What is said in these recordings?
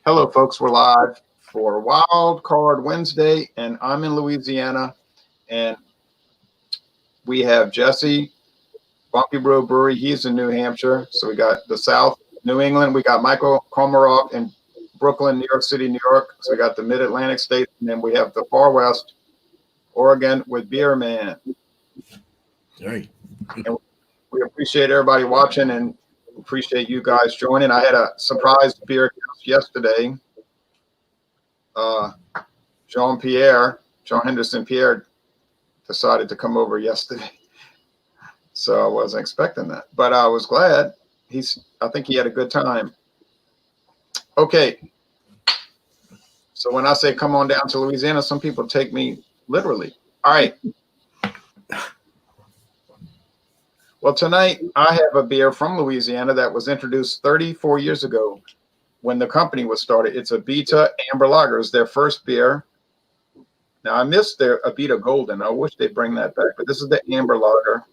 Hello, folks. We're live for Wildcard Wednesday, and I'm in Louisiana, and we have Jesse, Bumpy Brew Brewery. He's in New Hampshire. So we got the South, New England. We got Michael Komarov in Brooklyn, New York City, New York. So we got the Mid-Atlantic states, and then we have the far West, Oregon, with Beer Man. All right. And we appreciate everybody watching and appreciate you guys joining. I had a surprise beer guest yesterday. John Henderson Pierre decided to come over yesterday. So I wasn't expecting that, but I was glad. I think he had a good time. Okay. So when I say come on down to Louisiana, some people take me literally. All right. Well, tonight I have a beer from Louisiana that was introduced 34 years ago when the company was started. It's a Beta Amber Lager. It's their first beer. Now, I missed their Abita Golden. I wish they'd bring that back, but this is the Amber Lager.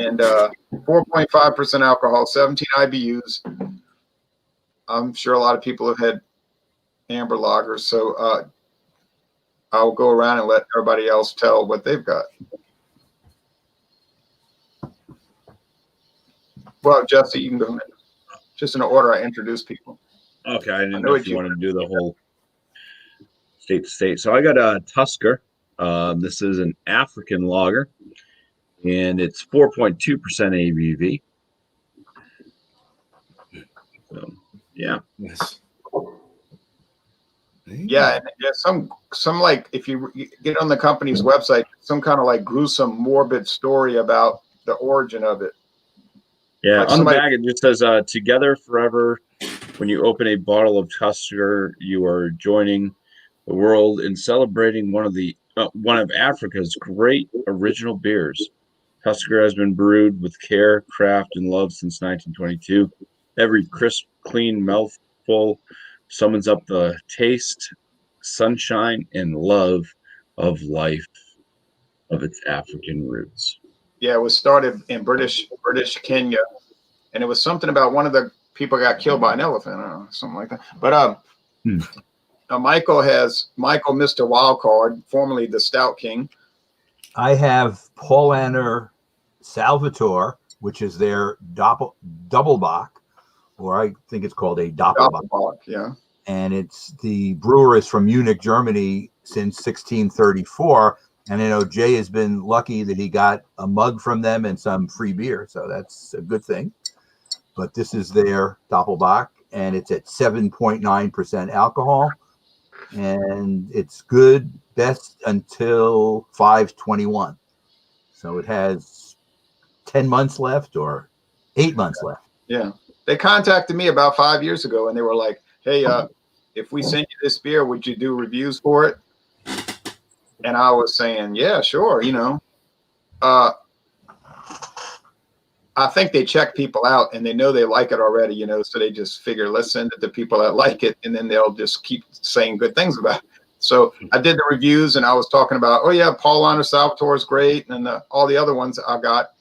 And 4.5% alcohol, 17 IBUs. I'm sure a lot of people have had Amber Lagers, so I'll go around and let everybody else tell what they've got. Well, Jesse, you can go. Just in the order I introduce people. Okay, I didn't know if you wanted to do the whole state to state. So I got a Tusker. This is an African lager, and it's 4.2% ABV. So, yeah. Yes. Yeah, some like if you get on the company's website, some kind of like gruesome, morbid story about the origin of it. Yeah, like on the bag it just says "Together Forever." When you open a bottle of Tusker, you are joining the world in celebrating one of Africa's great original beers. Tusker has been brewed with care, craft, and love since 1922. Every crisp, clean mouthful summons up the taste, sunshine, and love of life of its African roots. Yeah, it was started in British Kenya, and it was something about one of the people got killed by an elephant, I don't know, something like that. But Michael, Mr. Wildcard, formerly the Stout King. I have Paulaner Salvatore, which is their Doppelbock, or I think it's called a Doppelbock. Yeah. And the brewer is from Munich, Germany since 1634. And I know Jay has been lucky that he got a mug from them and some free beer. So that's a good thing. But this is their Doppelbock, and it's at 7.9% alcohol. And it's good, best until 5/21. So it has 10 months left or 8 months left. Yeah. They contacted me about 5 years ago, and they were like, hey, if we send you this beer, would you do reviews for it? And I was saying, yeah, sure. I think they check people out and they know they like it already, so they just figure, let's send it to people that like it, and then they'll just keep saying good things about it. So I did the reviews, and I was talking about, oh yeah, Paulaner Salvatore is great, and all the other ones I got.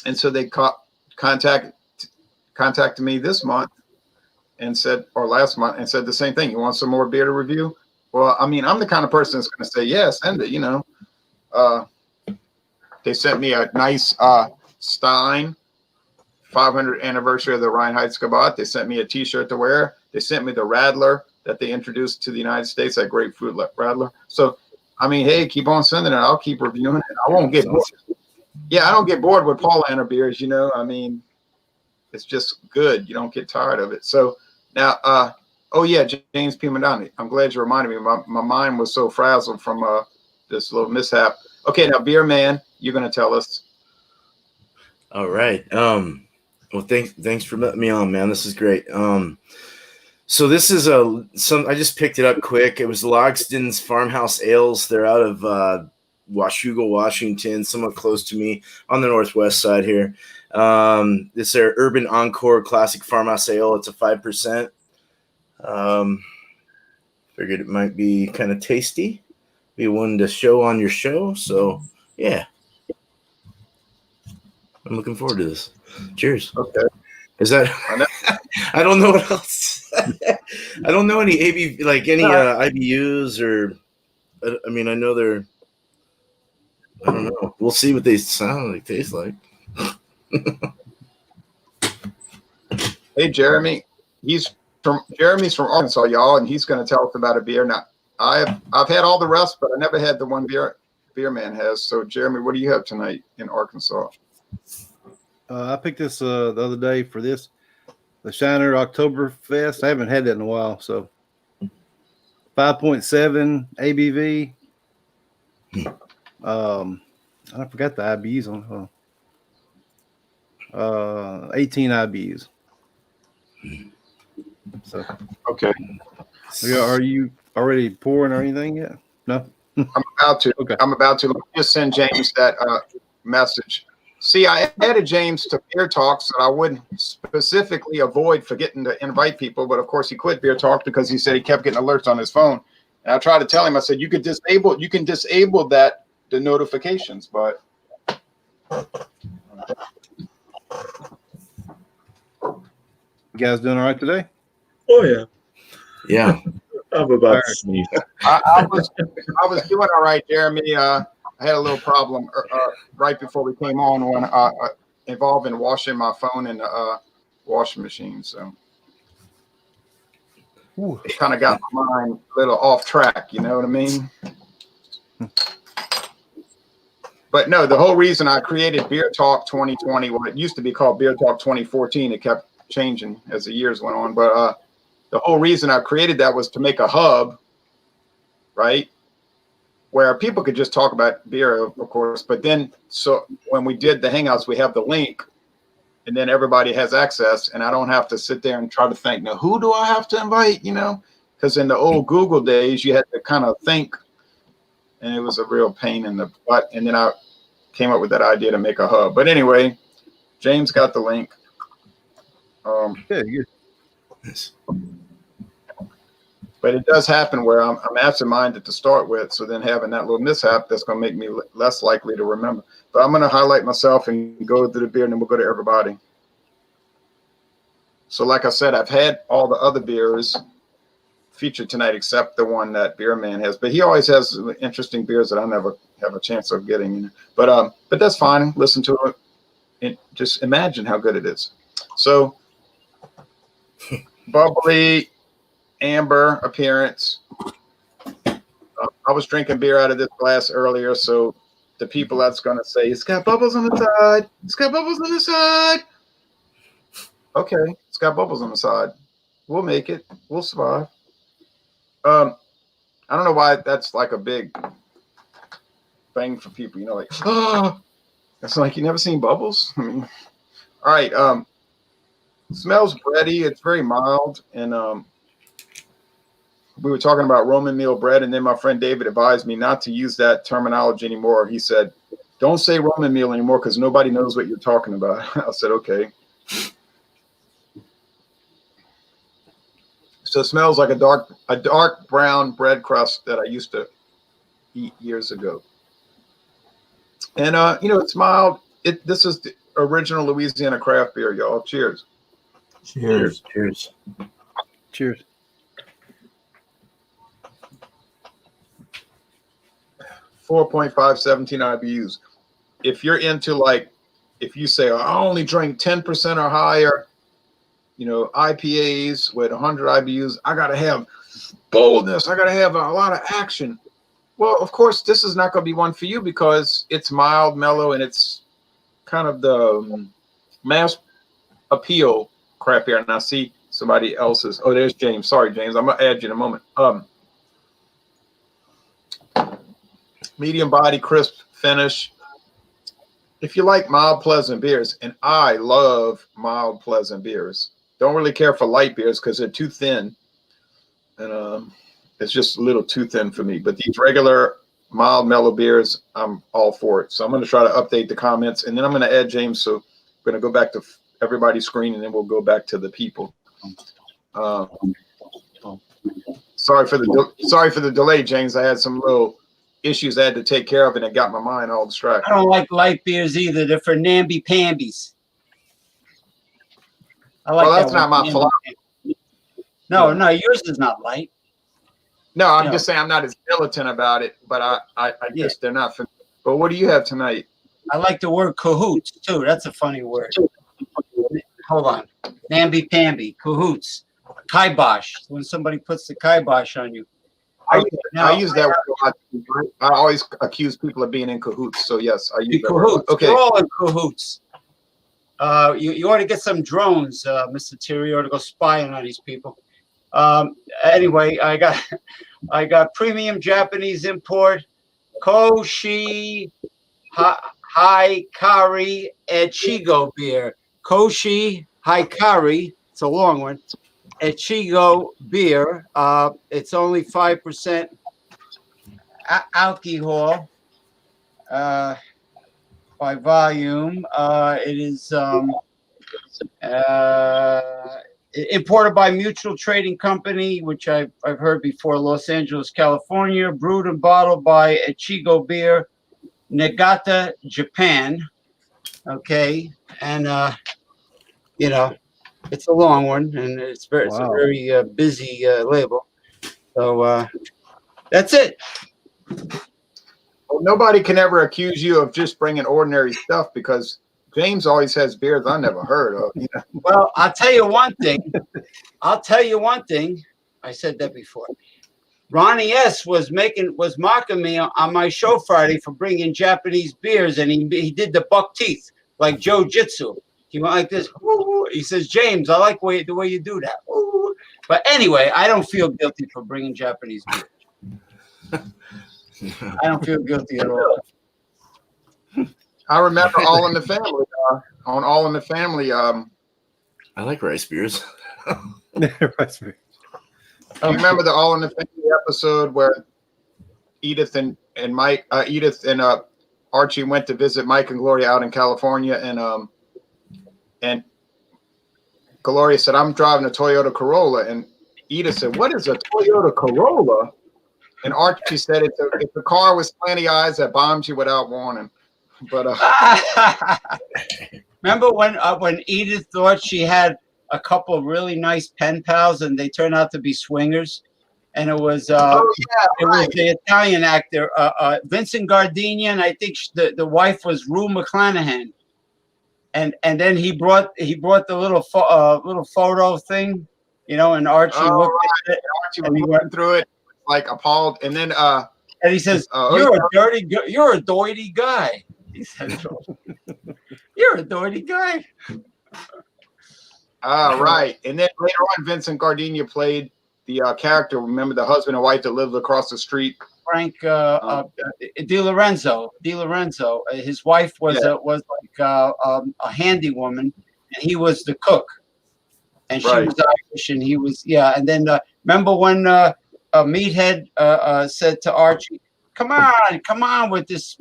And so they contacted me this month and said, or last month, and said the same thing. You want some more beer to review? Well, I mean, I'm the kind of person that's going to say, yeah, send it, They sent me a nice Stein 500th anniversary of the Reinheitsgebot. They sent me a T-shirt to wear. They sent me the Radler that they introduced to the United States, that grapefruit Radler. So, I mean, hey, keep on sending it. I'll keep reviewing it. I won't get bored. Yeah, I don't get bored with Paulaner beers, I mean, it's just good. You don't get tired of it. So now, oh yeah, James P. Madani. I'm glad you reminded me. My mind was so frazzled from this little mishap. Okay, now Beer Man, you're going to tell us. All right. Well, thanks for letting me on, man. This is great. So this is I just picked it up quick. It was Logsdon's Farmhouse Ales. They're out of Washougal, Washington, somewhat close to me on the northwest side here. This is their Urban Encore Classic Farmhouse Ale. It's a 5%. Figured it might be kind of tasty. Be one to show on your show. So yeah. I'm looking forward to this. Cheers. Okay. Is that? I don't know what else. I don't know any IBUs or. I mean, I know they're. I don't know. We'll see what they sound like, taste like. Hey, Jeremy. Jeremy's from Arkansas, y'all, and he's going to tell us about a beer. Now, I've had all the rest, but I never had the one beer man has. So, Jeremy, what do you have tonight in Arkansas? I picked this the other day for this, the Shiner Oktoberfest. I haven't had that in a while. So 5.7 ABV. I forgot the IBUs on 18 IBUs. So okay. Are you already pouring or anything yet? No. I'm about to. Okay. I'm about to. Let me just send James that message. See, I added James to Beer Talk so I wouldn't specifically avoid forgetting to invite people, but of course he quit Beer Talk because he said he kept getting alerts on his phone. And I tried to tell him, I said, you can disable the notifications, but you guys doing all right today? Oh yeah. Yeah. I'm about to sneeze. I was doing all right, Jeremy. I had a little problem right before we came on when involving washing my phone in the washing machine. So it kind of got my mind a little off track. You know what I mean? But no, the whole reason I created Beer Talk 2020, well, it used to be called Beer Talk 2014. It kept changing as the years went on. But the whole reason I created that was to make a hub, right? Where people could just talk about beer, of course. But then, so when we did the Hangouts, we have the link, and then everybody has access, and I don't have to sit there and try to think, now, who do I have to invite, you know? Because in the old Google days, you had to kind of think, and it was a real pain in the butt. And then I came up with that idea to make a hub. But anyway, James got the link. Yeah, good. But it does happen where I'm absent-minded to start with. So then having that little mishap, that's going to make me less likely to remember. But I'm going to highlight myself and go to the beer, and then we'll go to everybody. So like I said, I've had all the other beers featured tonight except the one that Beer Man has. But he always has interesting beers that I never have a chance of getting. But that's fine. Listen to it and just imagine how good it is. So bubbly amber appearance. I was drinking beer out of this glass earlier, so the people that's going to say, it's got bubbles on the side. It's got bubbles on the side. Okay, it's got bubbles on the side. We'll make it. We'll survive. I don't know why that's like a big thing for people, you know, like, oh, it's like you never seen bubbles. I mean, all right. Smells bready. It's very mild. And we were talking about Roman meal bread, and then my friend David advised me not to use that terminology anymore. He said, don't say Roman meal anymore because nobody knows what you're talking about. I said, okay. So it smells like a dark brown bread crust that I used to eat years ago. And you know, it's mild. This is the original Louisiana craft beer, y'all. Cheers. Cheers. Cheers. Cheers. .5 17 IBUs. If you're into, like, if you say, I only drink 10% or higher, you know, IPAs with 100 IBUs, I got to have boldness. I got to have a lot of action. Well, of course, this is not going to be one for you because it's mild, mellow, and it's kind of the mass appeal crap here. And I see somebody else's. Oh, there's James. Sorry, James. I'm going to add you in a moment. Medium body, crisp finish. If you like mild, pleasant beers, and I love mild, pleasant beers. Don't really care for light beers because they're too thin. And it's just a little too thin for me. But these regular, mild, mellow beers, I'm all for it. So I'm going to try to update the comments, and then I'm going to add James. So I'm going to go back to everybody's screen, and then we'll go back to the people. Sorry for the delay, James. I had some little issues I had to take care of, and it got my mind all distracted. I don't like light beers either. They're for namby-pambies. I like Well, that's that not my philosophy. No, yours is not light. No, I'm No. just saying I'm not as militant about it, but I Yeah. guess they're not. But what do you have tonight? I like the word cahoots too. That's a funny word. Hold on. Namby-pamby, cahoots, kibosh. When somebody puts the kibosh on you. I use that word a lot. I always accuse people of being in cahoots. So yes, I use that word. Cahoots. Okay. You're all in cahoots. You ought to get some drones, Mr. Terry. You ought to go spying on these people. Anyway, I got premium Japanese import, Koshi Hikari Echigo beer. Koshi Hikari, it's a long one. Echigo beer. It's only 5% alcohol by volume. It is imported by Mutual Trading Company, which I've heard before, Los Angeles, California. Brewed and bottled by Echigo Beer, Niigata, Japan. Okay, and it's a long one, and it's a very busy label. So that's it. Well, nobody can ever accuse you of just bringing ordinary stuff because James always has beers I never heard of. You know? Well, I'll tell you one thing. I said that before. Ronnie S. was mocking me on my show Friday for bringing Japanese beers, and he did the buck teeth like Joe Jitsu. He went like this. Ooh. He says, James, I like the way you do that. Ooh. But anyway, I don't feel guilty for bringing Japanese beer. I don't feel guilty at all. I remember All in the Family. On All in the Family. I like rice beers. Rice beer. You remember the All in the Family episode where Edith and Archie went to visit Mike and Gloria out in California, and Gloria said, "I'm driving a Toyota Corolla," and Edith said, "What is a Toyota Corolla?" And Archie said, "It's a car with slanty eyes that bombs you without warning." But remember when Edith thought she had a couple of really nice pen pals, and they turned out to be swingers, and it was was the Italian actor Vincent Gardenia, and I think the wife was Rue McClanahan, and then he brought the little photo thing, and Archie looked at it, Archie was looking through it like appalled, and then and he says, "You're a doity guy." He said, "You're a doity guy." Right. And then later on, Vincent Gardenia played the character. Remember the husband and wife that lived across the street? Frank Di Lorenzo. His wife was like a handy woman, and he was the cook. And she was Irish, and he was And then remember when Meathead said to Archie, "Come on with this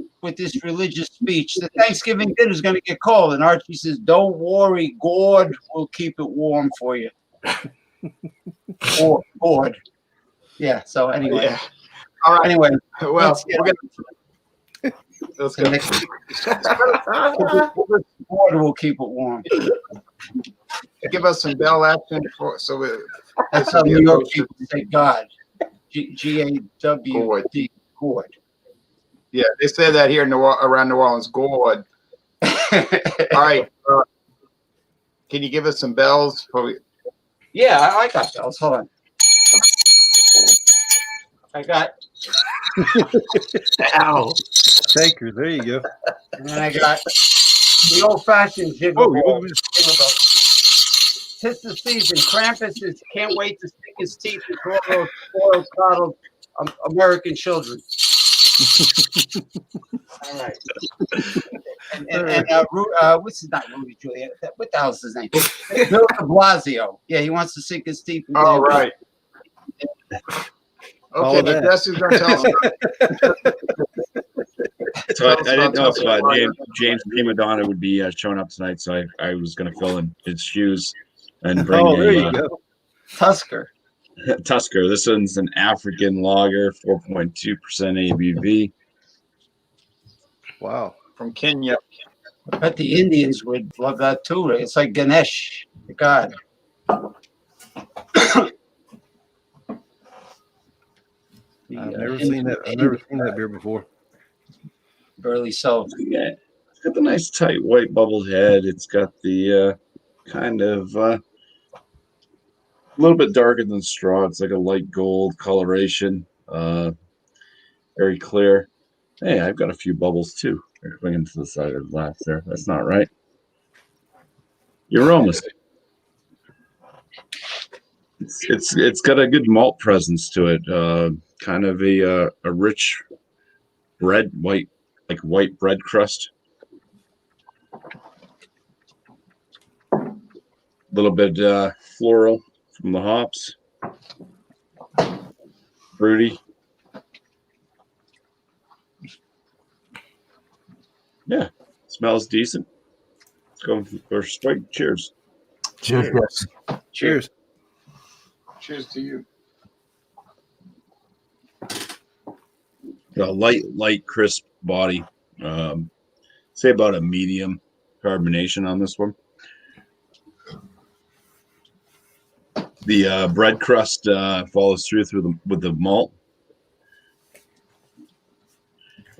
religious speech. The Thanksgiving dinner is going to get cold." And Archie says, "Don't worry, God will keep it warm for you." God. Yeah. So anyway. Yeah. All right. Anyway. Well, let's go. God will keep it warm. Give us some bell action That's how New York people say God. G-A-W-D. God. Yeah, they say that here around New Orleans. God. All right. Can you give us some bells? Yeah, I got bells. Hold on. I got. Ow. Taker. There you go. And then I got the old-fashioned jiggle ball. Tis the season. Krampus can't wait to stick his teeth into all those spoiled, coddled American children. All right. And what's his name? Rudy Giuliani. What the hell's his name? Bill de Blasio. Yeah, he wants to sink his teeth into All right. Okay, the guest is going to tell us. So I didn't know if James Prima Donna would be showing up tonight, so I was going to fill in his shoes and bring there you go. Tusker. Tusker. This one's an African lager, 4.2% ABV. Wow. From Kenya. I bet the Indians would love that too. It's like Ganesh, the god. I've never seen that. I've never seen that beer before. Barely so. Yeah, it's got the nice tight white bubbled head. It's got the kind of a little bit darker than straw. It's like a light gold coloration. Very clear. Hey, I've got a few bubbles too. They're swinging to the side of the glass there. That's not right. Your aromas. It's got a good malt presence to it. Kind of a rich bread, white bread crust. A little bit floral from the hops. Fruity. Yeah, smells decent. Let's go for a swig. Cheers. Cheers. Cheers. Cheers to you. A light, crisp body. Say about a medium carbonation on this one. The bread crust follows through with the malt,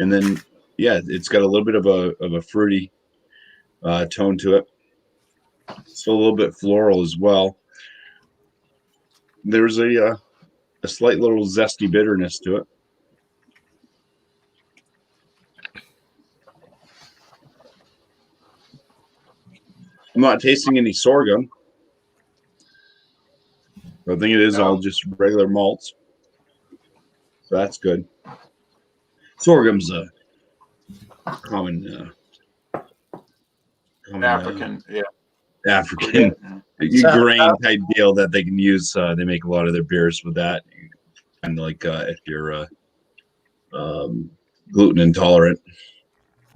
and then it's got a little bit of a fruity tone to it. Still a little bit floral as well. There's a slight little zesty bitterness to it. I'm not tasting any sorghum. I think it is all just regular malts. So that's good. Sorghum's a common African, African grain type deal that they can use. They make a lot of their beers with that. And like if you're gluten intolerant,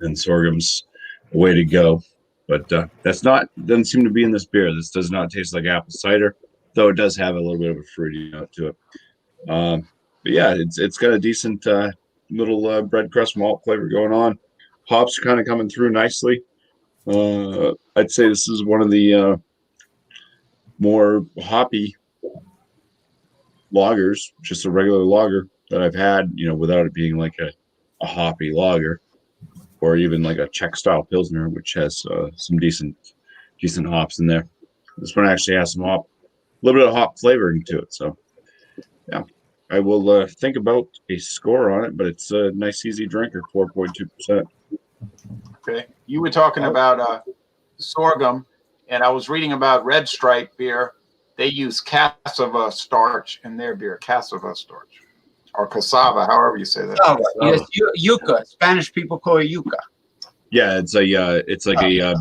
then sorghum's a way to go. But doesn't seem to be in this beer. This does not taste like apple cider, though it does have a little bit of a fruity note to it. But yeah, it's got a decent little bread crust malt flavor going on. Hops are kind of coming through nicely. I'd say this is one of the more hoppy lagers, just a regular lager that I've had, without it being like a hoppy lager, or even like a Czech style Pilsner, which has some decent hops in there. This one actually has a little bit of hop flavoring to it. So yeah, I will think about a score on it, but it's a nice, easy drinker, 4.2%. Okay. You were talking about sorghum, and I was reading about Red Stripe beer. They use cassava starch in their beer, cassava starch, or cassava, however you say that. Oh, yes, yuca. Spanish people call it yuca. Yeah, it's like a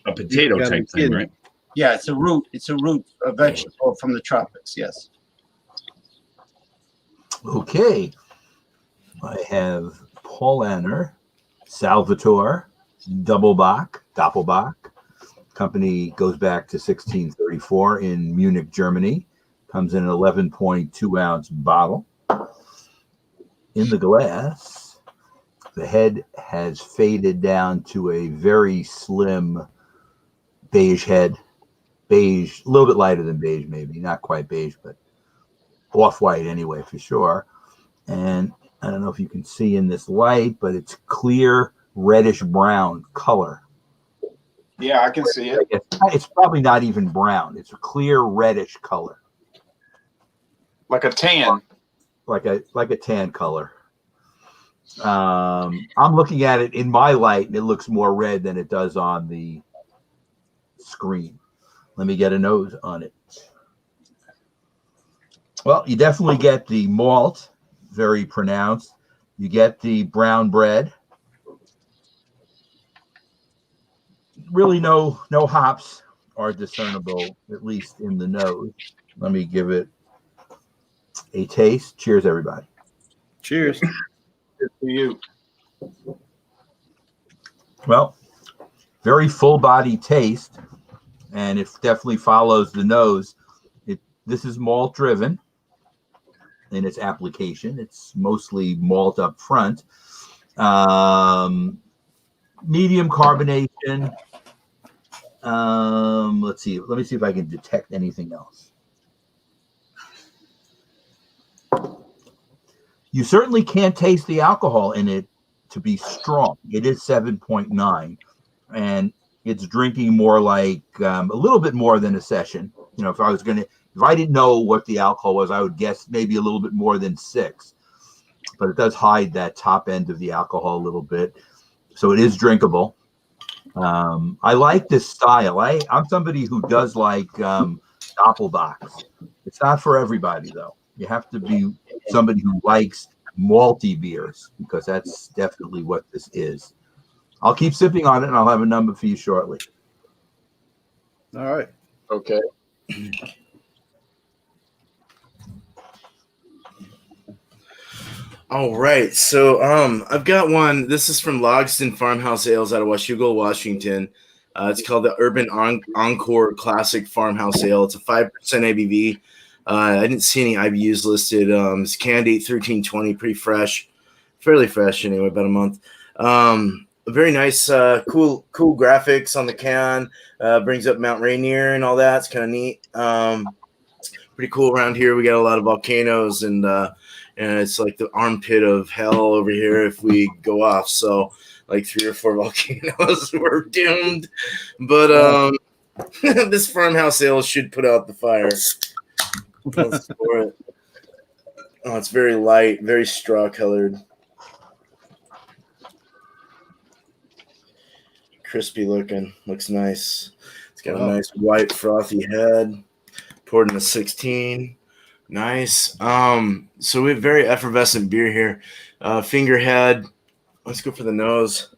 potato type thing, right? Yeah, it's a root. It's a vegetable from the tropics. Yes. Okay. I have Paul Anner, Salvatore, Doppelbock. Company goes back to 1634 in Munich, Germany. Comes in an 11.2 ounce bottle. In the glass, the head has faded down to a very slim beige head. Beige, a little bit lighter than beige, maybe. Not quite beige, but off-white anyway, for sure. And I don't know if you can see in this light, but it's clear reddish-brown color. Yeah, I can see it. It's probably not even brown. It's a clear reddish color. Like a tan. Like a tan color. I'm looking at it in my light, and it looks more red than it does on the screen. Let me get a nose on it. Well, you definitely get the malt, very pronounced. You get the brown bread. Really no hops are discernible, at least in the nose. Let me give it a taste. Cheers, everybody. Cheers. Good for you. Well, very full body taste, and it definitely follows the nose. This is malt driven in its application. It's mostly malt up front. Medium carbonation. Let's see. Let me see if I can detect anything else. You certainly can't taste the alcohol in it to be strong. It is 7.9, and it's drinking more like a little bit more than a session. You know, if I didn't know what the alcohol was, I would guess maybe a little bit more than 6. But it does hide that top end of the alcohol a little bit, so it is drinkable. I like this style. I'm somebody who does like Doppelbocks. It's not for everybody, though. You have to be somebody who likes malty beers, because that's definitely what this is. I'll keep sipping on it, and I'll have a number for you shortly. All right. Okay. All right. So I've got one. This is from Logston Farmhouse Ales out of Washougal, Washington. It's called the Urban Encore Classic Farmhouse Ale. It's a 5% ABV. I didn't see any IBUs listed. It's canned 8/13/20, pretty fresh, fairly fresh anyway, about a month. Very nice, cool graphics on the can. Brings up Mount Rainier and all that. It's kind of neat. Pretty cool around here. We got a lot of volcanoes, and it's like the armpit of hell over here if we go off. So like 3 or 4 volcanoes, we're doomed. But this farmhouse ale should put out the fire. Let's pour it. Oh, it's very light, very straw colored. Crispy looking. Looks nice. It's got a nice white frothy head. Poured in a 16. Nice. So we have very effervescent beer here. Fingerhead. Let's go for the nose.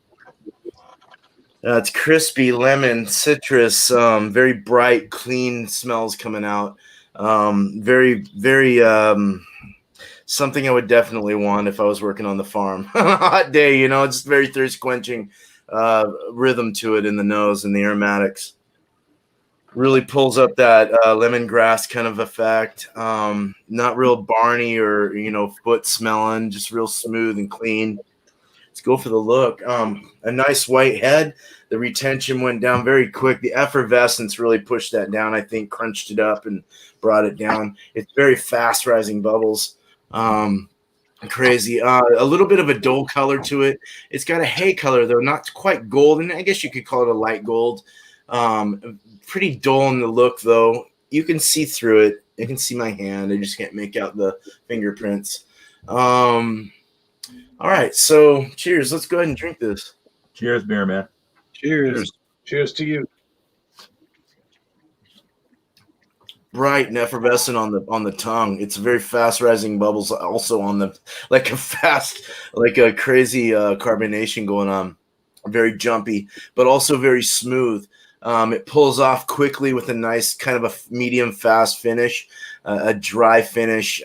It's crispy, lemon, citrus, very bright, clean smells coming out. Very, very something I would definitely want if I was working on the farm. On a hot day, you know, it's very thirst quenching rhythm to it in the nose and the aromatics. Really pulls up that lemongrass kind of effect. Not real barny or, you know, foot smelling, just real smooth and clean. Let's go for the look. A nice white head. The retention went down very quick. The effervescence really pushed that down, I think, crunched it up and brought it down. It's very fast rising bubbles. Crazy. A little bit of a dull color to it. It's got a hay color, though, not quite gold. And I guess you could call it a light gold. Pretty dull in the look, though. You can see through it. You can see my hand. I just can't make out the fingerprints. All right, so cheers. Let's go ahead and drink this. Cheers, beer man. Cheers. Cheers to you. Bright and effervescent on the tongue. It's very fast rising bubbles also on the like a crazy carbonation going on. Very jumpy, but also very smooth. It pulls off quickly with a nice kind of a medium fast finish, a dry finish.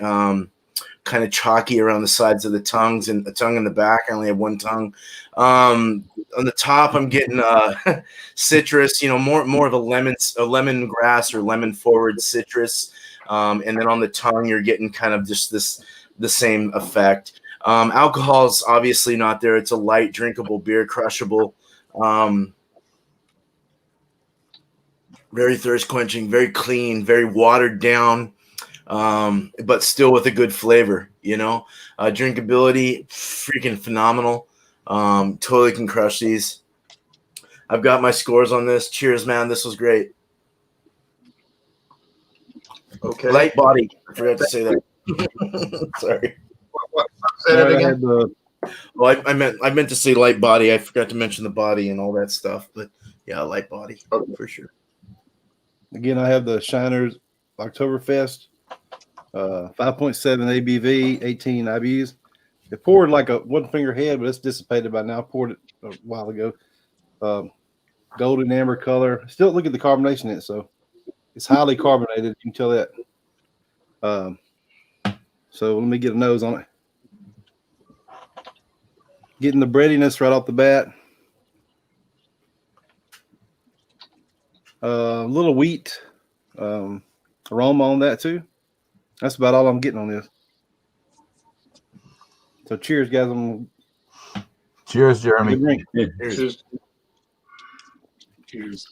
Kind of chalky around the sides of the tongues and the tongue in the back. I only have one tongue. On the top, I'm getting citrus, you know, more of a lemongrass or lemon forward citrus. And then on the tongue, you're getting kind of just the same effect. Alcohol's obviously not there. It's a light drinkable beer, crushable. Very thirst quenching, very clean, very watered down. But still with a good flavor, you know. Drinkability, freaking phenomenal. Totally can crush these. I've got my scores on this. Cheers, man. This was great. Okay. Light body. I forgot to say that. Sorry. What? Say that again. Well, I meant to say light body. I forgot to mention the body and all that stuff. But yeah, light body for sure. Again, I have the Shiners Oktoberfest. 5.7 ABV, 18 IBUs. It poured like a one finger head, but it's dissipated by now. Poured it a while ago. Golden amber color. Still look at the carbonation in it, so it's highly carbonated. You can tell that. So let me get a nose on it. Getting the breadiness right off the bat. A little wheat aroma on that too. That's about all I'm getting on this. So cheers, guys. Cheers, Jeremy. Drink. Cheers. Cheers.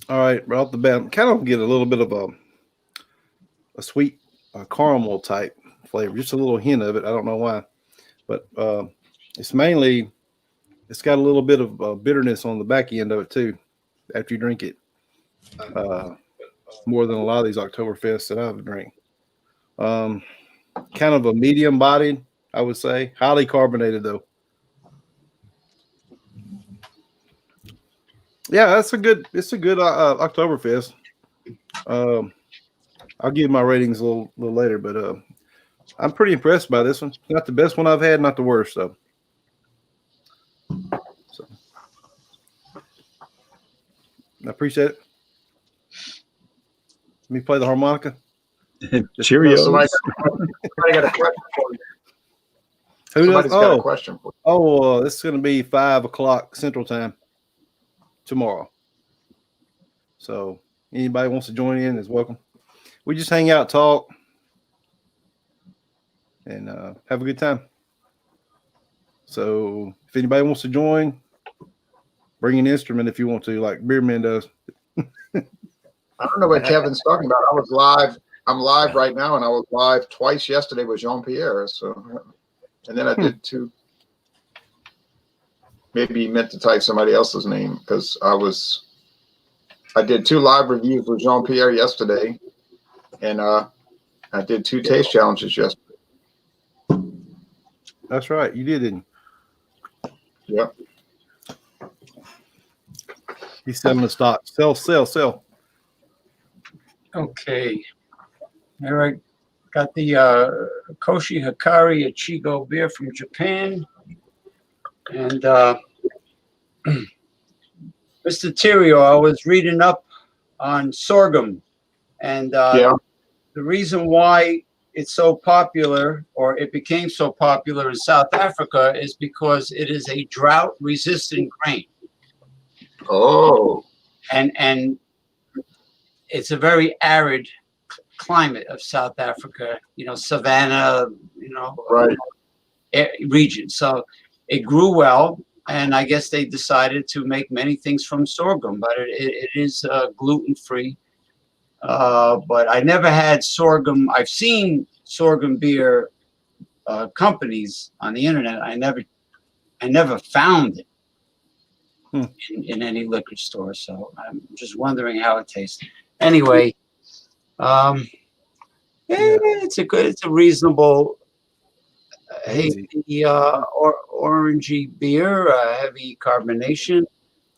All right, right off the bat, kind of get a little bit of a sweet caramel type flavor, just a little hint of it. I don't know why, but it's got a little bit of bitterness on the back end of it too after you drink it. More than a lot of these Oktoberfests that I've drank. Kind of a medium bodied, I would say. Highly carbonated though. Yeah, it's a good Oktoberfest. I'll give my ratings a little later, but I'm pretty impressed by this one. Not the best one I've had, not the worst though. So I appreciate it. Let me play the harmonica. Cheerios. Somebody got a question for you. Somebody's got a question for you. Oh, this is going to be 5:00 Central Time tomorrow. So anybody wants to join in is welcome. We just hang out, talk, and have a good time. So if anybody wants to join, bring an instrument if you want to, like Beerman does. I don't know what Kevin's talking about. I was live. I'm live right now, and I was live twice yesterday with Jean-Pierre. So, and then I did two. Maybe he meant to type somebody else's name because I did 2 live reviews with Jean-Pierre yesterday, and I did 2 taste challenges yesterday. That's right, you did, didn't you? Yep. He's selling the stock. Sell. Okay. All right. Got the Koshi Hikari Ichigo beer from Japan. And Mr. Tirio, I was reading up on sorghum. And the reason why it's so popular, or it became so popular in South Africa, is because it is a drought-resistant grain. Oh. And it's a very arid climate of South Africa, savanna, right, region. So it grew well, and I guess they decided to make many things from sorghum, but it is gluten-free. But I never had sorghum. I've seen sorghum beer companies on the internet. I never found it in any liquor store. So I'm just wondering how it tastes. Anyway, it's a reasonable hazy orangey beer, heavy carbonation.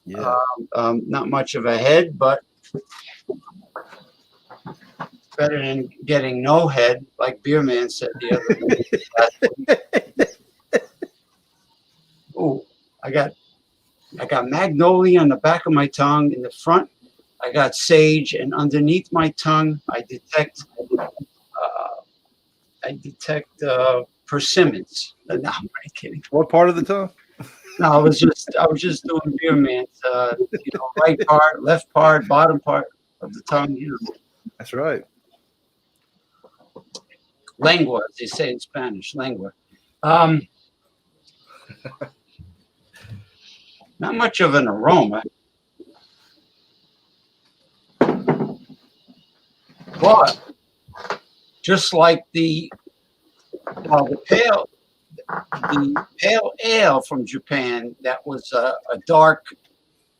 Yeah. Not much of a head, but better than getting no head, like Beerman said the other day. Oh, I got magnolia on the back of my tongue in the front. I got sage, and underneath my tongue, I detect persimmons. No, I'm kidding. What part of the tongue? No, I was just doing Beerman's, right part, left part, bottom part of the tongue. That's right. Lengua, as they say in Spanish, lengua. Not much of an aroma. But just like the pale ale from Japan, that was a dark,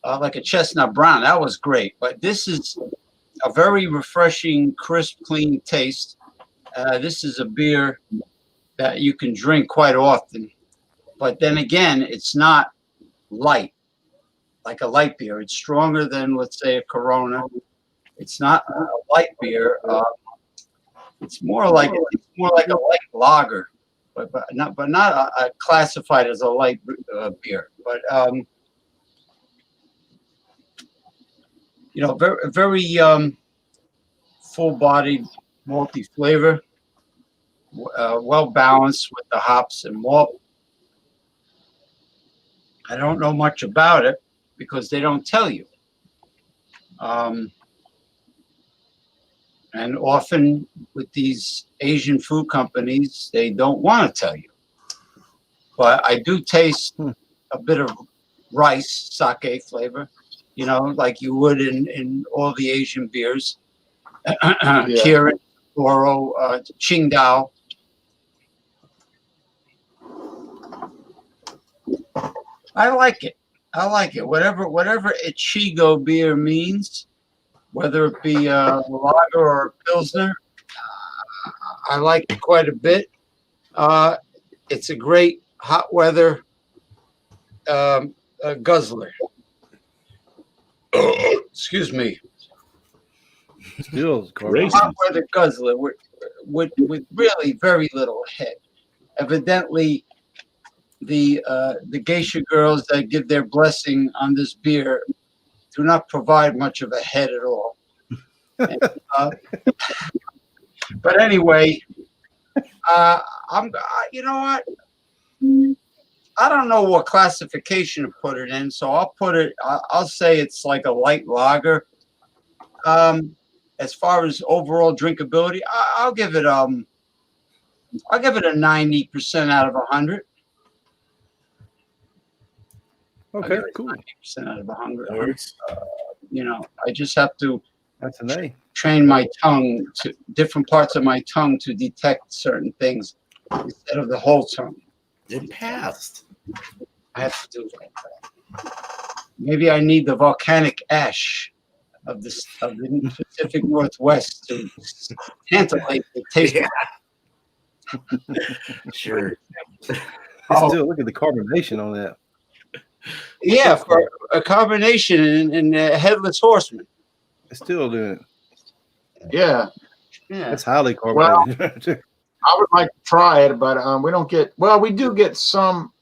like a chestnut brown. That was great. But this is a very refreshing, crisp, clean taste. This is a beer that you can drink quite often. But then again, it's not light, like a light beer. It's stronger than, let's say, a Corona. It's not a light beer. It's more like a light lager, but not classified as a light beer. But very full-bodied, malty flavor, well balanced with the hops and malt. I don't know much about it because they don't tell you. And often with these Asian food companies, they don't want to tell you. But I do taste a bit of rice, sake flavor, like you would in all the Asian beers. Kirin, Oro, Qingdao. I like it. I like it. Whatever Ichigo beer means, whether it be a lager or a pilsner, I like it quite a bit. It's a great hot weather guzzler. Excuse me. Still Racist. Hot weather guzzler with really very little head. Evidently, the geisha girls that give their blessing on this beer do not provide much of a head at all. And, but anyway, you know what? I don't know what classification to put it in, so I'll say it's like a light lager. As far as overall drinkability, I'll give it a 90% out of 100. okay, cool. 90% out of 100. That works. You know, I just have to That's an A. train my tongue to different parts of my tongue to detect certain things instead of the whole tongue. It passed. I have to do it like that. Maybe I need the volcanic ash of the Pacific Northwest to tantalize the taste. Yeah. Sure. Still, look at the carbonation on that. Yeah, for a carbonation and a headless horseman. It's still doing it. Yeah. Yeah. It's highly carbonated. I would like to try it, but we don't get. Well, we do get some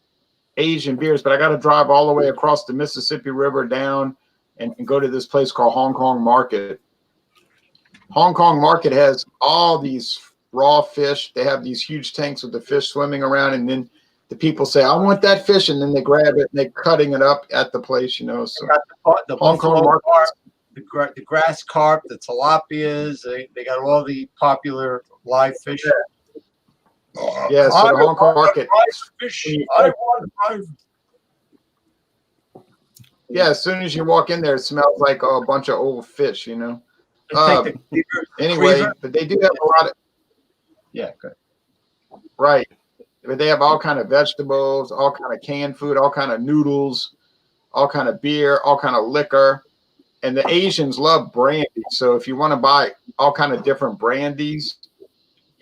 Asian beers, but I got to drive all the way across the Mississippi River down and go to this place called Hong Kong Market. Hong Kong Market has all these raw fish. They have these huge tanks with the fish swimming around, and then the people say, "I want that fish," and then they grab it and they're cutting it up at the place, you know. So The Hong Kong buffalo Market, carp, the grass carp, the tilapias. They got all the popular live fish. yeah. So the Hong Kong Market. Fish. I want live. Yeah, as soon as you walk in there, it smells like a bunch of old fish, you know. Anyway, but they do have a lot of Yeah, good. right. But they have all kind of vegetables, all kind of canned food, all kind of noodles, all kind of beer, all kind of liquor. And the Asians love brandy. So if you want to buy all kind of different brandies,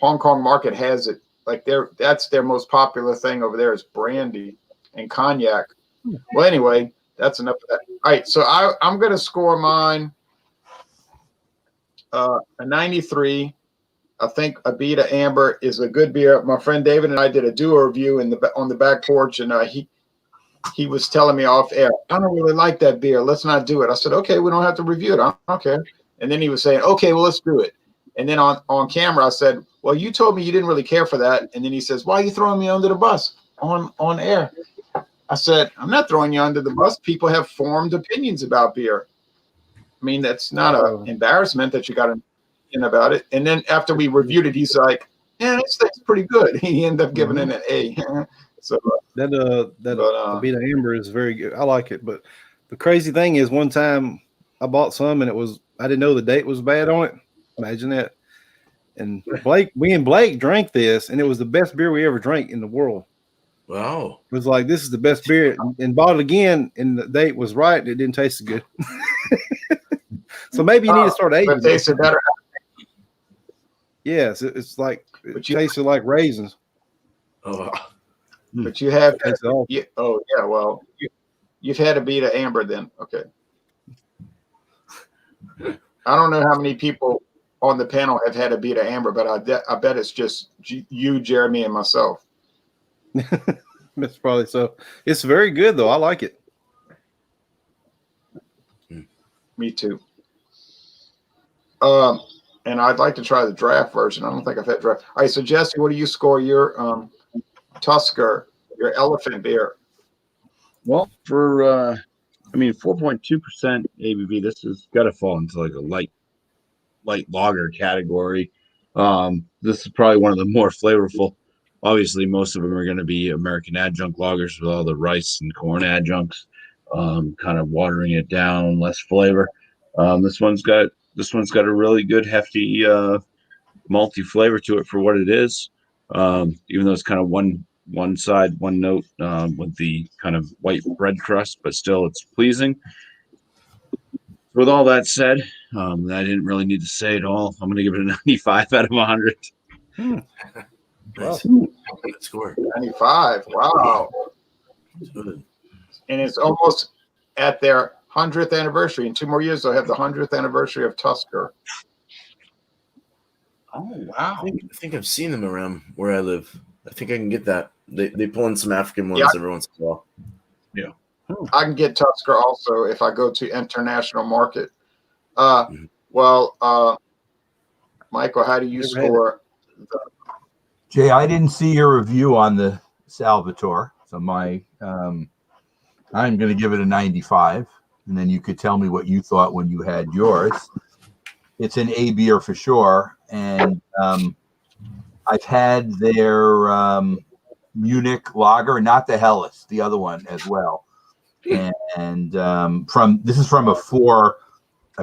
Hong Kong Market has it. Like that's their most popular thing over there is brandy and cognac. Well, anyway, that's enough of that. All right, so I'm going to score mine a 93. I think Abita Amber is a good beer. My friend David and I did a duo review on the back porch, and he was telling me off air, "I don't really like that beer. Let's not do it." I said, "Okay, we don't have to review it. I don't care." And then he was saying, "Okay, well, let's do it." And then on camera, I said, "Well, you told me you didn't really care for that." And then he says, "Why are you throwing me under the bus on air?" I said, "I'm not throwing you under the bus. People have formed opinions about beer. I mean, that's not an embarrassment that you got an opinion about it." And then after we reviewed it, he's like, "Yeah, this thing's pretty good." He ended up giving it an A. So that Abita Amber is very good. I like it. But the crazy thing is, one time I bought some and I didn't know the date was bad on it. Imagine that. And we and Blake drank this, and it was the best beer we ever drank in the world. Wow. It was like, this is the best beer, and bought it again, and the date was right. It didn't taste as good. So maybe you need to start aging. But it tasted better. Yes, it's like it tasted like raisins. Oh, But you have Well, you've had Abita Amber then. Okay. I don't know how many people on the panel have had Abita Amber, but I bet it's just you, Jeremy, and myself. that's probably so. It's very good though. I like it. Me too. And I'd like to try the draft version. I don't think I've had draft. All right, so Jesse, what do you score your Tusker, your elephant beer? Well, for 4.2% ABV, this has got to fall into like a light lager category. This is probably one of the more flavorful. Obviously, most of them are going to be American adjunct lagers with all the rice and corn adjuncts, kind of watering it down, less flavor. This one's got a really good hefty malty flavor to it for what it is. Even though it's kind of one one side, one note with the kind of white bread crust, but still it's pleasing. With all that said, I didn't really need to say it all. I'm going to give it a 95 out of 100. Nice. Wow. Good score. 95. Wow. Good. And it's almost at their 100th anniversary. In 2 more years, they'll have the 100th anniversary of Tusker. Oh wow! I think I've seen them around where I live. I think I can get that. They pull in some African ones every once in a while. Yeah. I can get Tusker also if I go to international market. Well, Michael, how do you score? Jay, I didn't see your review on the Salvatore, so I'm going to give it a 95, and then you could tell me what you thought when you had yours. It's an A beer for sure, and I've had their Munich lager, not the Helles, the other one as well. And this is from a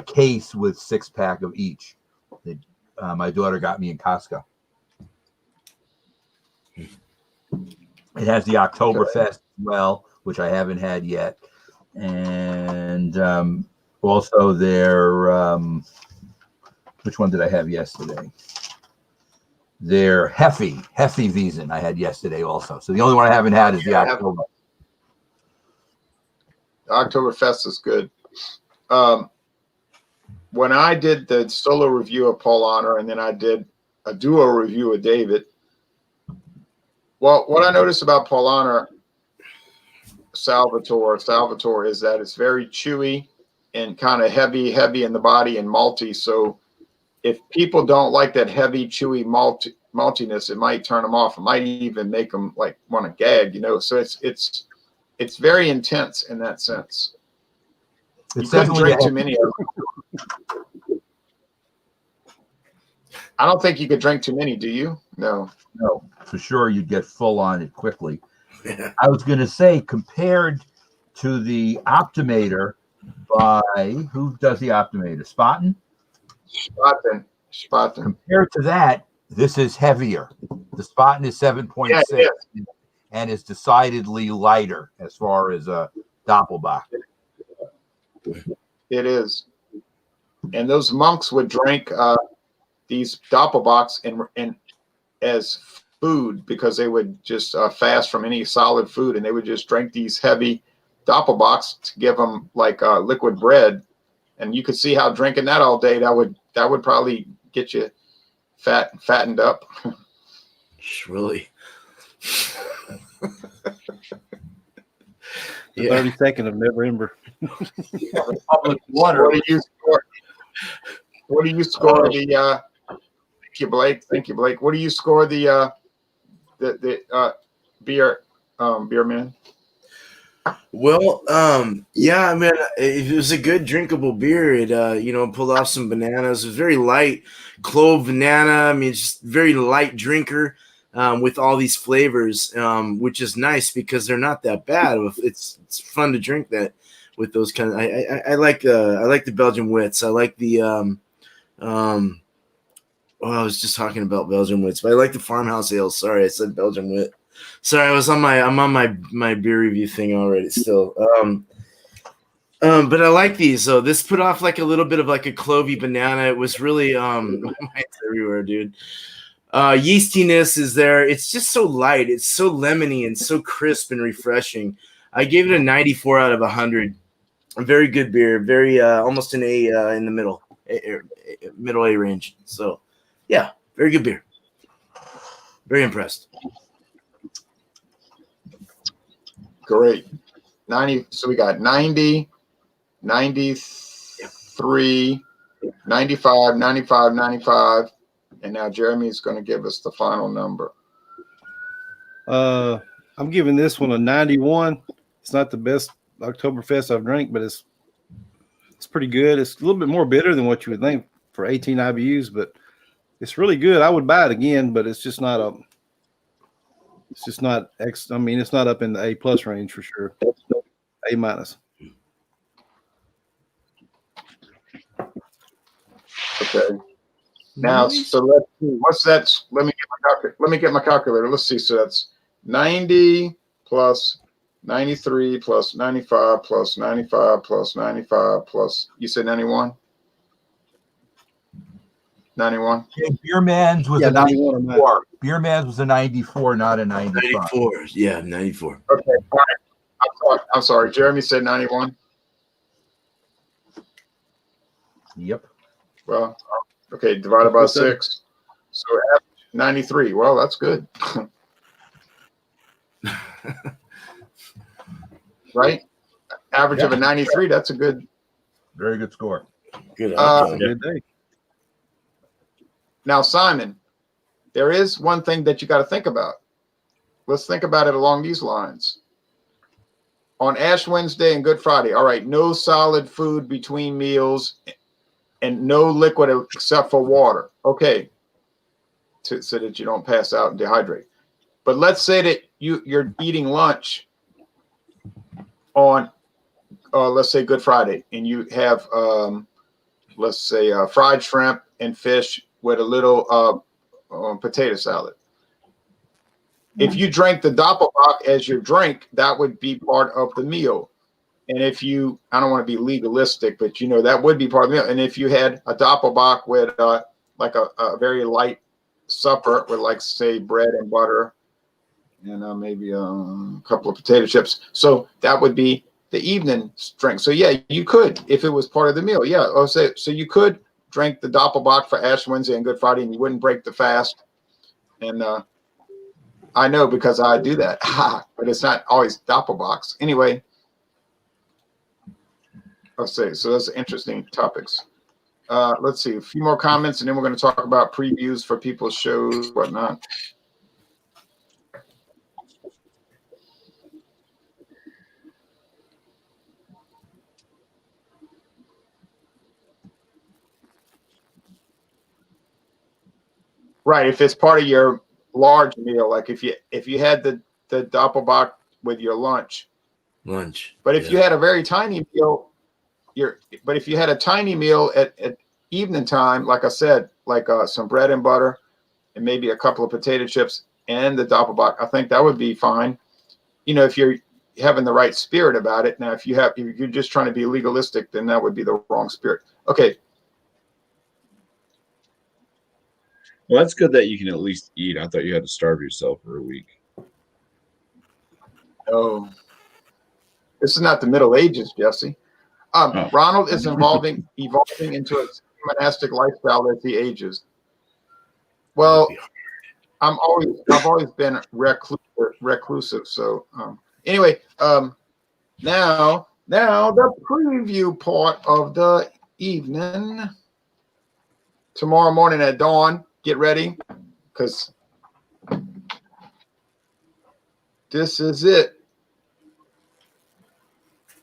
case with 6-pack of each that my daughter got me in Costco. It has the Oktoberfest as well, which I haven't had yet, and also their which one did I have yesterday? Their Hefeweizen I had yesterday also. So the only one I haven't had is the Oktober. Oktoberfest is good. When I did the solo review of Paul Honor, and then I did a duo review with David. Well, what I noticed about Paul Honor Salvatore is that it's very chewy and kind of heavy in the body and malty. So if people don't like that heavy, chewy maltiness, it might turn them off. It might even make them like want to gag, So it's very intense in that sense. You couldn't drink too many of them. I don't think you could drink too many, do you? No, for sure. You'd get full on it quickly. Yeah. I was going to say, compared to the Optimator by who does the Optimator? Spaten. Compared to that, this is heavier. The Spaten is 7.6 and is decidedly lighter as far as a Doppelbock. It is. And those monks would drink these Doppelbocks and as food because they would just fast from any solid food, and they would just drink these heavy Doppelbocks to give them like liquid bread. And you could see how drinking that all day that would probably get you fattened up. Really. 32nd of November. Public water. What do you score the? Thank you, Blake. What do you score the beer man? Well, yeah, I mean, it was a good drinkable beer. It pulled off some bananas. It was very light, clove banana. I mean, it's just very light drinker with all these flavors, which is nice because they're not that bad. It's fun to drink that with those kind of. I like the Belgian wits. I like the I was just talking about Belgian wits, but I like the farmhouse ales. Sorry, I said Belgian wit. Sorry, I'm on my beer review thing already still. But I like these. So this put off like a little bit of like a clovey banana. It was really my mind's everywhere, dude. Yeastiness is there. It's just so light. It's so lemony and so crisp and refreshing. I gave it a 94 out of 100. A very good beer. Very almost an A in the middle A range. So yeah, very good beer. Very impressed. Great. 90. So we got 90, 93, 95, 95, 95. And now Jeremy's going to give us the final number. I'm giving this one a 91. It's not the best Oktoberfest I've drank, but it's pretty good. It's a little bit more bitter than what you would think for 18 IBUs, but it's really good. I would buy it again, but it's just not it's not up in the A+ range for sure. A-. Okay. Now, so let's see. What's that? Let me get my calculator. Let's see. So that's 90 plus 93 plus 95 plus 95 plus 95 plus, you said 91? 91? Yeah, Beerman's was Yeah, a 91 on mine. 94. Beerman's was a 94, not a 95. 94. Yeah, 94. Okay. All right. I'm sorry. Jeremy said 91. Yep. Well, okay. Divided by 6. So 93. Well, that's good. Right? Average of a 93. That's a good. Very good score. Good Good day. Now, Simon, there is one thing that you got to think about. Let's think about it along these lines. On Ash Wednesday and Good Friday, all right, no solid food between meals and no liquid except for water. Okay, so that you don't pass out and dehydrate. But let's say that you're eating lunch on, let's say, Good Friday, and you have, let's say, fried shrimp and fish with a little potato salad. If you drank the Doppelbock as your drink, that would be part of the meal. And if you, I don't want to be legalistic, but that would be part of the meal. And if you had a Doppelbock with like a very light supper with, like, say, bread and butter and maybe a couple of potato chips, so that would be the evening drink. So yeah, you could, if it was part of the meal. Yeah, so you could drink the Doppelbock for Ash Wednesday and Good Friday, and you wouldn't break the fast. And I know, because I do that. But it's not always Doppelbocks. Anyway, let's see. So those are interesting topics. Let's see, a few more comments, and then we're going to talk about previews for people's shows, whatnot. Right, if it's part of your large meal, like if you had the Doppelbock with your lunch. But if you had a very tiny meal, if you had a tiny meal at evening time, like I said, like some bread and butter and maybe a couple of potato chips and the Doppelbock, I think that would be fine. If you're having the right spirit about it. Now, if you're just trying to be legalistic, then that would be the wrong spirit. Okay. Well, that's good that you can at least eat. I thought you had to starve yourself for a week. Oh, this is not the Middle Ages, Jesse. Ronald is evolving into a monastic lifestyle as he ages. Well, I've always been reclusive. So anyway, now the preview part of the evening. Tomorrow morning at dawn, get ready, because this is it.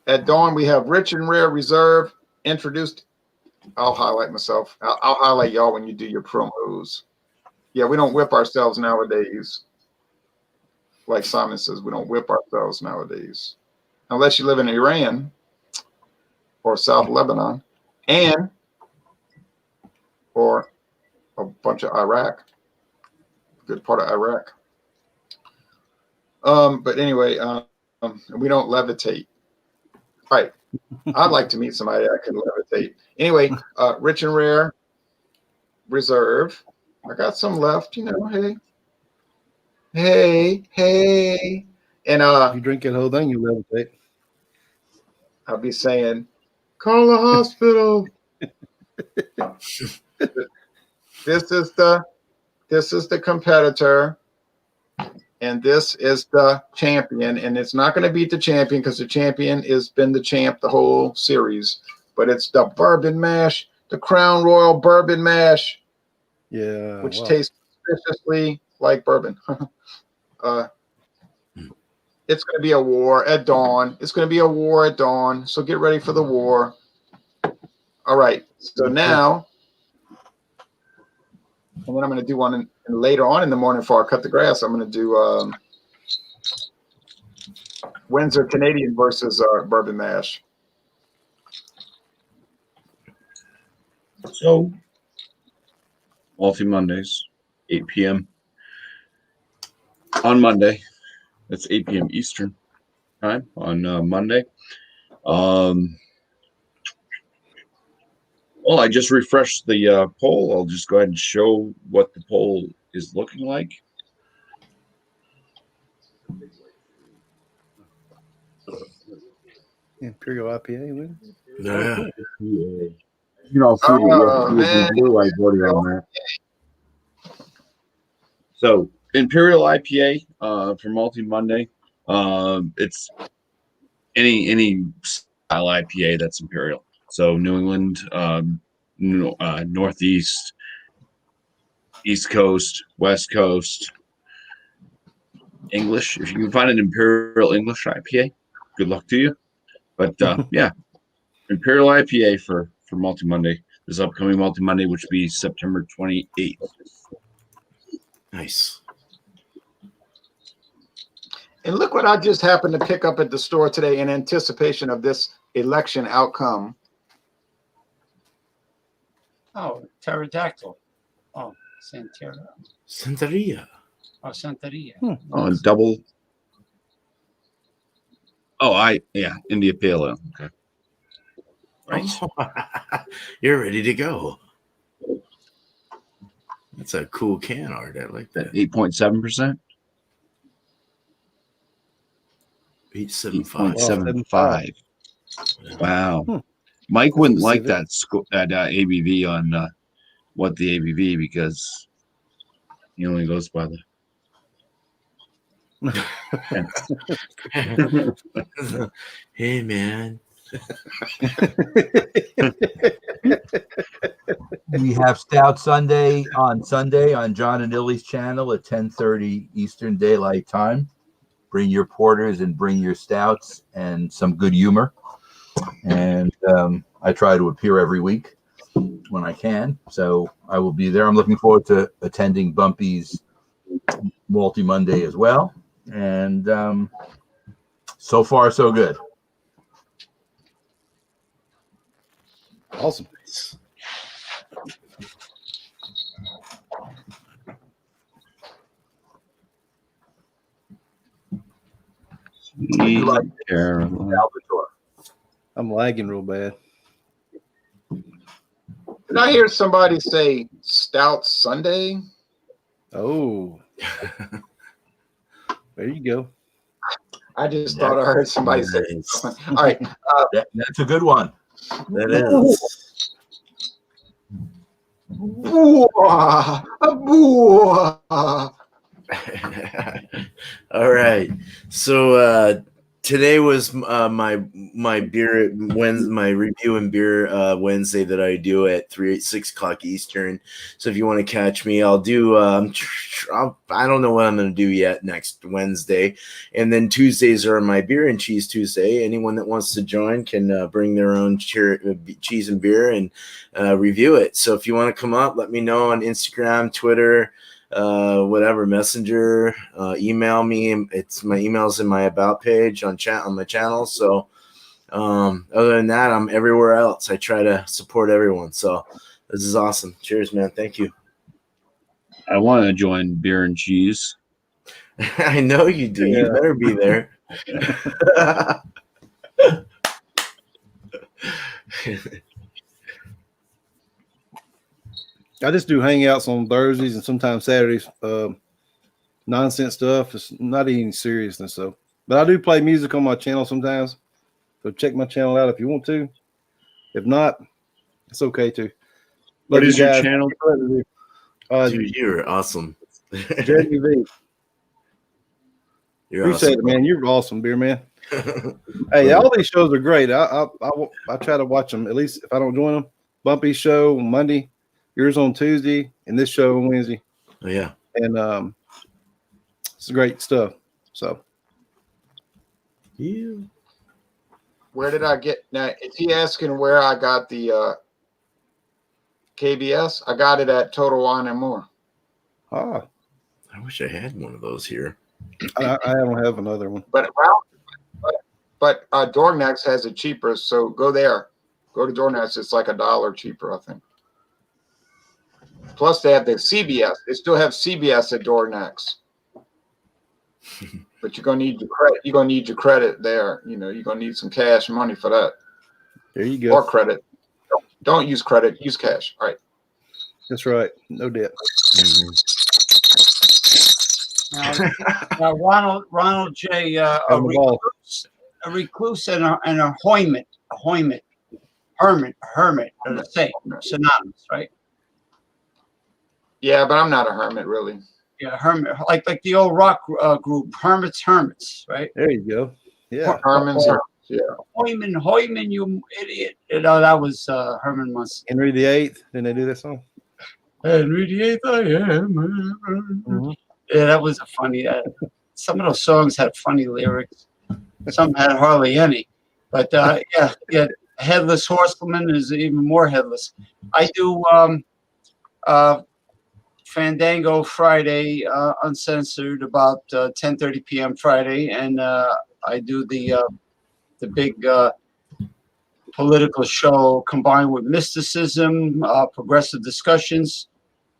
At dawn, we have Rich and Rare Reserve introduced. I'll highlight myself. I'll highlight y'all when you do your promos. Yeah, we don't whip ourselves nowadays. Like Simon says, we don't whip ourselves nowadays. Unless you live in Iran or South Lebanon or a bunch of Iraq. Good part of Iraq. But anyway, we don't levitate. Right. I'd like to meet somebody that can levitate. Anyway, Rich and Rare Reserve. I got some left, hey. And if you drink that whole thing, you levitate. I'll be saying, call the hospital. This is the competitor. And this is the champion, and it's not going to beat the champion because the champion has been the champ the whole series. But it's the bourbon mash, the Crown Royal bourbon mash, which tastes suspiciously like bourbon. It's going to be a war at dawn. So get ready for the war. All right. So now, and then I'm going to do one later on in the morning before I cut the grass. I'm going to do Windsor Canadian versus bourbon mash. So, Multi Mondays, 8 p.m. on Monday. It's 8 p.m. Eastern time on Monday. Well, I just refreshed the poll. I'll just go ahead and show what the poll is looking like. Imperial IPA win. Yeah. You know, see the blue. I voted on that. So Imperial IPA for Multi Monday. It's any style IPA that's Imperial. So New England, Northeast, East Coast, West Coast, English. If you can find an Imperial English IPA, good luck to you. But yeah, Imperial IPA for Multi Monday. This upcoming Multi Monday, which will be September 28th. Nice. And look what I just happened to pick up at the store today in anticipation of this election outcome. Oh, pterodactyl. Oh, Santeria. Santeria. Oh, Santeria. Oh, double. Oh, India Pale Ale. Okay. Right. You're ready to go. That's a cool can art. I like that. 8.7%. 8.75. 8.75. Wow. Mike wouldn't like that ABV on what the ABV because he only goes by the. Hey, man. We have Stout Sunday on John and Illy's channel at 10:30 Eastern Daylight Time. Bring your porters and bring your stouts and some good humor. And I try to appear every week when I can, so I will be there. I'm looking forward to attending Bumpy's Multi Monday as well. And so far, so good. Awesome. I'm lagging real bad. Did I hear somebody say Stout Sunday? Oh. There you go. I just thought I heard somebody say All right. That's a good one. That is. All right. So today was my beer Wednesday, my review and beer Wednesday that I do at 6 o'clock Eastern. So if you want to catch me, I'll do I don't know what I'm going to do yet next Wednesday. And then Tuesdays are my beer and cheese Tuesday. Anyone that wants to join can bring their own cheese and beer and review it. So if you want to come up, let me know on Instagram, Twitter, whatever, Messenger, email me. It's my email's in my about page on my channel. So other than that, I'm everywhere else. I try to support everyone. So this is awesome. Cheers, man. Thank you. I want to join beer and cheese. I know you do. Yeah. You better be there. I just do hangouts on Thursdays and sometimes Saturdays. Nonsense stuff. It's not any seriousness, so. But I do play music on my channel sometimes. So check my channel out if you want to. If not, it's okay too. What is your channel? Dude, you're awesome. JUV. Appreciate it, man. You're awesome, beer man. Hey, all these shows are great. I try to watch them, at least if I don't join them. Bumpy's show on Monday, yours on Tuesday, and this show on Wednesday. Oh, yeah. And it's great stuff. So yeah. Where did I get now? Is he asking where I got the KBS? I got it at Total Wine and More. I wish I had one of those here. I don't have another one. But Dornex has it cheaper, so go there. Go to Dornex. It's like $1 cheaper, I think. Plus, they have the CBS. They still have CBS at Dornex. But you're gonna need your credit. You're gonna need your credit there. You know, you're gonna need some cash money for that. There you go. Or credit. Don't use credit. Use cash. All right. That's right. No debt. Now Ronald J. A recluse and a hermit are the same, synonymous, right? Yeah, but I'm not a hermit, really. Yeah, hermit, like the old rock group, Hermits, right? There you go. Yeah. Hermans. Yeah. Hoyman, you idiot! You know that was Herman Munster. Henry VIII. Didn't they do that song? Henry VIII, I am. Mm-hmm. Yeah, that was a funny. Some of those songs had funny lyrics. Some had hardly any. But yeah, Headless Horseman is even more headless. I do Fandango Friday, uncensored, about 10:30 p.m. Friday, and I do the big political show combined with mysticism, progressive discussions,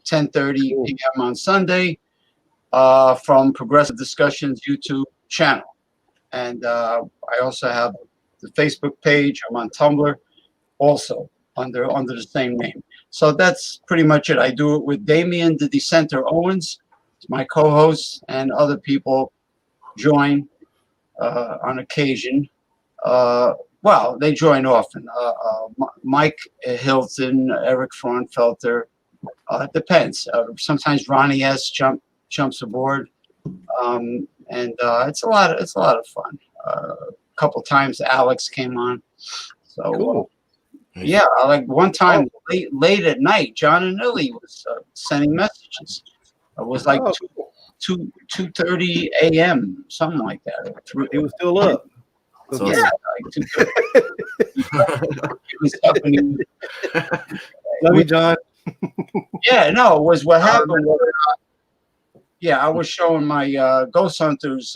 10:30 p.m. on Sunday, from Progressive Discussions YouTube channel. And I also have the Facebook page. I'm on Tumblr also under the same name. So that's pretty much it. I do it with Damian the Dissenter Owens, my co-host, and other people join on occasion. Well, they join often. Mike Hilton, Eric Fraunfelter. It depends. Sometimes Ronnie S. jumps aboard, and it's a lot of fun. A couple times Alex came on. So cool. Yeah, like one time late at night, John and Lily was sending messages. It was like 2:30 a.m. something like that. He was still up. So yeah, like 2:30. He was up and Love you, John. Yeah, no, it was what happened. Yeah, I was showing my Ghost Hunters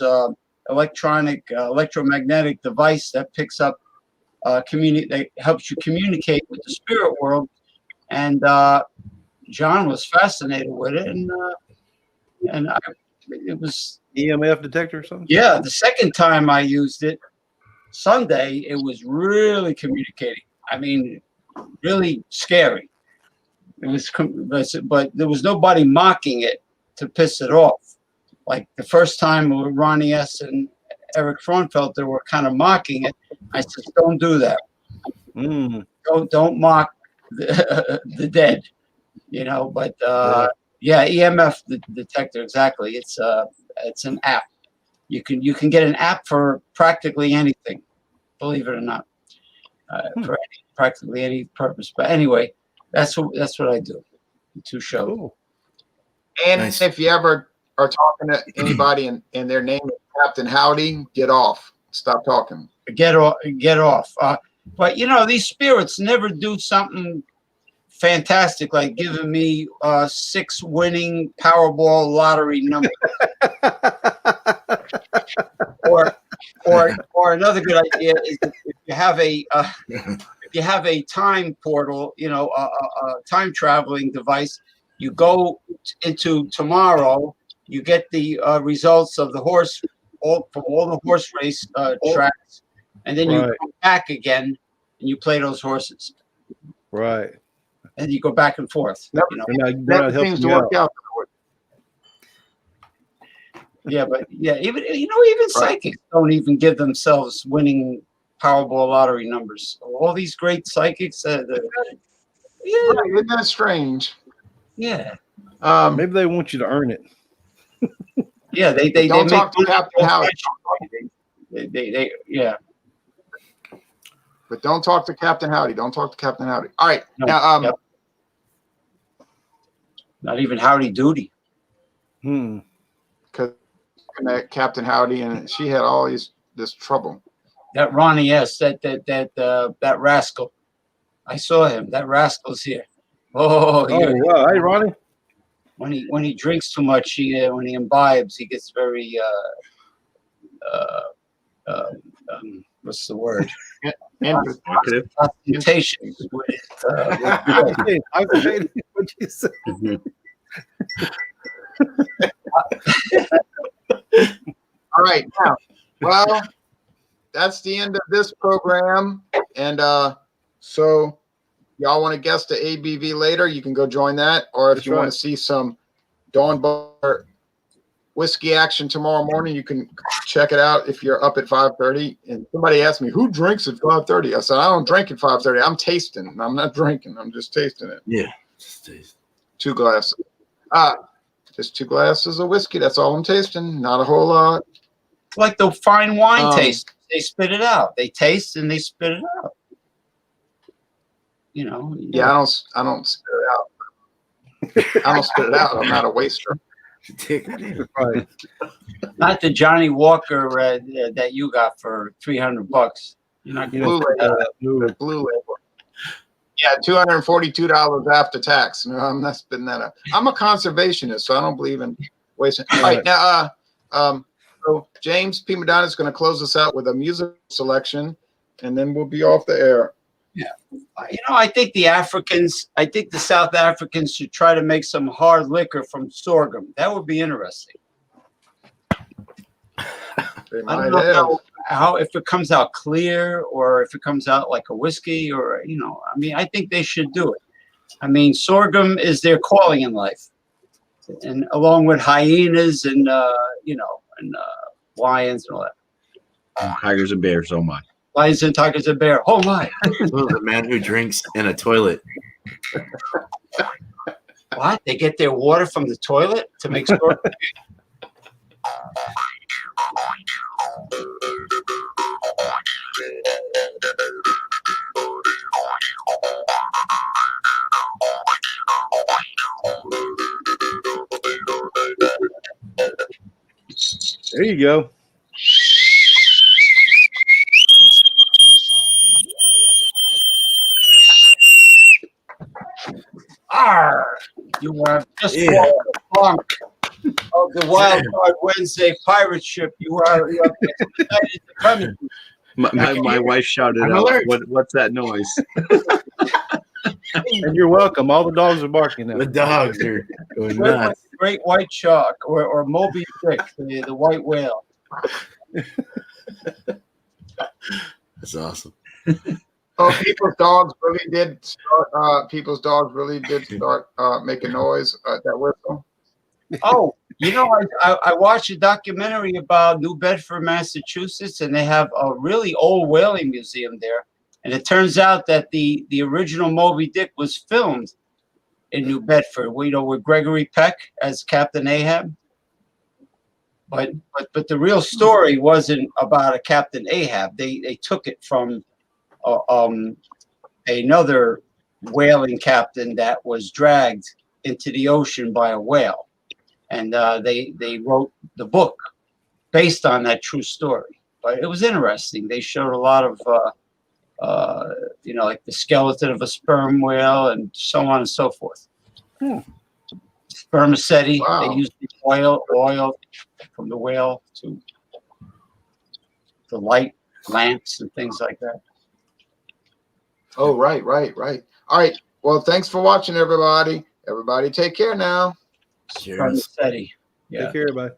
electromagnetic device that picks up that helps you communicate with the spirit world, and John was fascinated with it, and it was EMF detector or something. Yeah, the second time I used it, Sunday, it was really communicating. I mean, really scary. It was, but there was nobody mocking it to piss it off. Like the first time with Ronnie S. and Eric Fraunfelter were kind of mocking it. I said, "Don't do that. Don't mock the dead." You know. But yeah, EMF detector, exactly. It's an app. You can get an app for practically anything, believe it or not, for practically any purpose. But anyway, that's what I do. The two shows. Cool. And nice. If you ever are talking to anybody and their name is Captain Howdy, get off. Stop talking. Get off. But you know, these spirits never do something fantastic like giving me 6 winning Powerball lottery number. or another good idea is if you have a time portal, you know, a time traveling device, you go into tomorrow, you get the results of the from all the horse race tracks, and then you come back again and you play those horses. Right. And you go back and forth. That seems to work out. Yeah, but yeah, even psychics don't even give themselves winning Powerball lottery numbers. All these great psychics, isn't that strange? Yeah. Maybe they want you to earn it. Yeah, they don't talk to Captain Howdy. They yeah. But don't talk to Captain Howdy. Don't talk to Captain Howdy. All right. No, now, not even Howdy Doody. Because Captain Howdy, and she had all this trouble. That Ronnie S. That rascal. I saw him. That rascal's here. Oh wow. Hey, Ronnie. When he drinks too much, when he imbibes, he gets very what's the word? Ostentatious with it. What you say? All right. Now, well, that's the end of this program. And so y'all want to guess the ABV later, you can go join that. Or if That's you want right. to see some Dawn Bar whiskey action tomorrow morning, you can check it out if you're up at 5:30. And somebody asked me, who drinks at 5:30? I said, I don't drink at 5:30. I'm tasting. I'm not drinking. I'm just tasting it. Yeah. Just taste. 2 glasses. Just 2 glasses of whiskey. That's all I'm tasting. Not a whole lot. It's like the fine wine taste. They spit it out. They taste and they spit it out. You know. Yeah, I don't spit it out. I don't spit it out. I'm not a waster. Right. Not the Johnny Walker that you got for $300. You're not Blue gonna label. Blue label. Yeah, $242 after tax. No, I'm not spitting that out. I'm a conservationist, so I don't believe in wasting. All right, now, so James P. Madonna is going to close us out with a music selection, and then we'll be off the air. Yeah, you know, I think the South Africans should try to make some hard liquor from sorghum. That would be interesting. I don't know how if it comes out clear or if it comes out like a whiskey or, you know, I mean, I think they should do it. I mean, sorghum is their calling in life. And along with hyenas and, you know, and lions and all that. Tigers and bears, oh my. Lions and tigers and bear. Oh, my. Oh, the man who drinks in a toilet. What? They get their water from the toilet to make sorghum? There you go. Arr! You have just walked the plank of the Wildcard Wednesday pirate ship. You have expedited the premises. My wife shouted out, what's that noise? And you're welcome. All the dogs are barking now. The dogs are going nuts. Great white shark or Moby Dick, the white whale. That's awesome. Oh, people's dogs really did start making noise at that whistle. Oh, you know, I watched a documentary about New Bedford, Massachusetts, and they have a really old whaling museum there. And it turns out that the original Moby Dick was filmed in New Bedford, you know, with Gregory Peck as Captain Ahab. But the real story wasn't about a Captain Ahab. They took it from another whaling captain that was dragged into the ocean by a whale, and they wrote the book based on that true story. But it was interesting. They showed a lot of you know, like the skeleton of a sperm whale and so on and so forth. Spermaceti. Wow. They used the oil from the whale to light lamps and things like that. Oh, right. All right. Well, thanks for watching, everybody. Everybody take care now. Cheers. Spermaceti. Yeah. Take care, everybody.